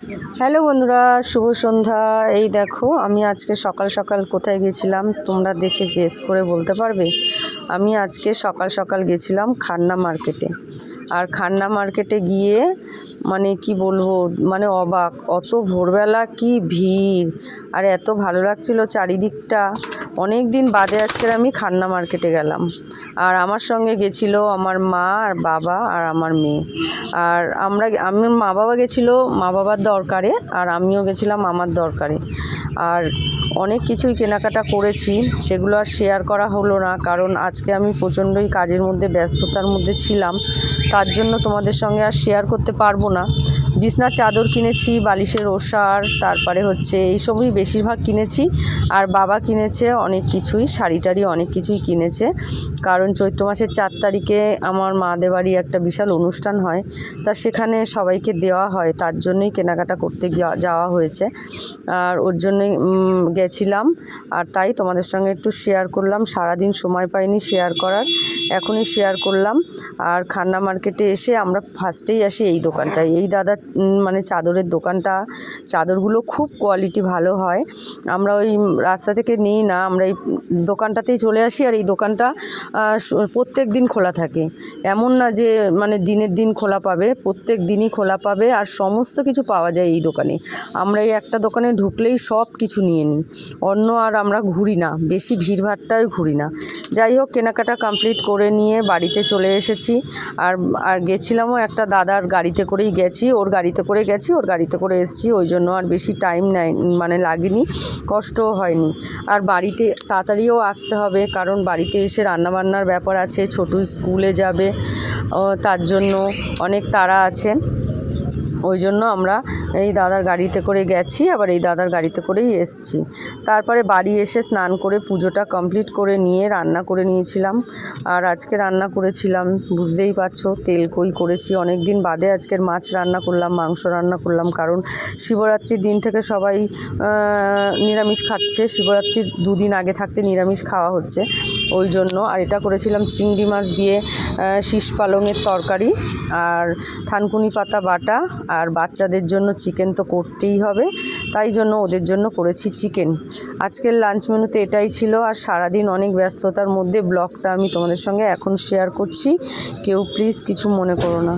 Hello বন্ধুরা, শুভ সন্ধ্যা। এই দেখো আমি আজকে সকাল সকাল কোথায় গেছিলাম তোমরা দেখে গেস করে বলতে পারবে? আমি আজকে সকাল সকাল গেছিলাম খান্না মার্কেটে। আর খান্না মার্কেটে গিয়ে মানে কি বলবো, মানে অবাক, অত ভোরবেলা কি ভিড়, আর এত ভালো লাগছিল চারিদিকটা। অনেক দিন বাদে আজকে আমি খান্না মার্কেটে গেলাম। আর আমার সঙ্গে গেছিল আমার মা আর বাবা আর আমার মেয়ে। আর আমার মা বাবা গেছিলো মা বাবার দরকারে, আর আমিও গেছিলাম আমার দরকারে। আর অনেক কিছুই কেনাকাটা করেছি, সেগুলো আর শেয়ার করা হলো না, কারণ আজকে আমি প্রচণ্ডই কাজের মধ্যে ব্যস্ততার মধ্যে ছিলাম। তার জন্য তোমাদের সঙ্গে আর শেয়ার করতে পারবো না। বিছনার চাদর কিনেছি, বালিশের ওষার, তারপরে হচ্ছে এইসবই বেশিরভাগ কিনেছি। আর বাবা কিনেছে অনেক কিছুই, শাড়ি টাড়ি অনেক কিছুই কিনেছে, কারণ চৈত্র মাসের 4 তারিখে আমার মাদের বাড়ি একটা বিশাল অনুষ্ঠান হয়, তা সেখানে সবাইকে দেওয়া হয়, তার জন্যই কেনাকাটা করতে যাওয়া হয়েছে। আর ওর জন্যই গেছিলাম। আর তাই তোমাদের সঙ্গে একটু শেয়ার করলাম, সারাদিন সময় পাইনি শেয়ার করার, এখনই শেয়ার করলাম। আর খান্না মার্কেটে এসে আমরা ফার্স্টেই আসি এই দোকানটায়। এই দাদা মানে চাদরের দোকানটা, চাদরগুলো খুব কোয়ালিটি ভালো হয়। আমরা ওই রাস্তা থেকে নিই না, আমরা এই দোকানটাতেই চলে আসি। আর এই দোকানটা প্রত্যেক দিন খোলা থাকে, এমন না যে মানে দিনের দিন খোলা পাবে, প্রত্যেক দিনই খোলা পাবে। আর সমস্ত কিছু পাওয়া যায় এই দোকানে। আমরা এই একটা দোকানে ঢুকলেই সব কিছু নিয়ে নিই, অন্য আর আমরা ঘুরি না, বেশি ভিড়ভাড়টাই ঘুরি না। যাই হোক, কেনাকাটা কমপ্লিট করে নিয়ে বাড়িতে চলে এসেছি। আর গেছিলামও একটা দাদার গাড়িতে করেই গেছি, ওর গাড়িতে করে গেছি, ওর গাড়িতে করে এসেছি, ওই জন্য আর বেশি টাইম মানে লাগেনি, কষ্টও হয়নি। আর বাড়িতে তাড়াতাড়িও আসতে হবে, কারণ বাড়িতে এসে রান্নাবান্নার ব্যাপার আছে, ছোটো স্কুলে যাবে, তার জন্য অনেক তাড়া আছে। ওই জন্য আমরা এই দাদার গাড়িতে করে গেছি, আবার এই দাদার গাড়িতে করেই এসেছি। তারপরে বাড়ি এসে স্নান করে পুজোটা কমপ্লিট করে নিয়ে রান্না করে নিয়েছিলাম। আর আজকে রান্না করেছিলাম, বুঝতেই পারছো, তেলকই করেছি। অনেক দিন বাদে আজকের মাছ রান্না করলাম, মাংস রান্না করলাম, কারণ শিবরাত্রির দিন থেকে সবাই নিরামিষ খাচ্ছে। শিবরাত্রির 2 দিন আগে থাকতে নিরামিষ খাওয়া হচ্ছে, ওই জন্য। আর এটা করেছিলাম চিংড়ি মাছ দিয়ে শীষ পালংয়ের তরকারি, আর থানকুনি পাতা বাটা। আর বাচ্চাদের জন্য চিকেন তো করতেই হবে, তাই জন্য ওদের জন্য করেছি চিকেন। আজকের লাঞ্চ মেনুতে এটাই ছিল। আর সারাদিন অনেক ব্যস্ততার মধ্যে ব্লগটা আমি তোমাদের সঙ্গে এখন শেয়ার করছি, কেউ প্লিজ কিছু মনে করো না।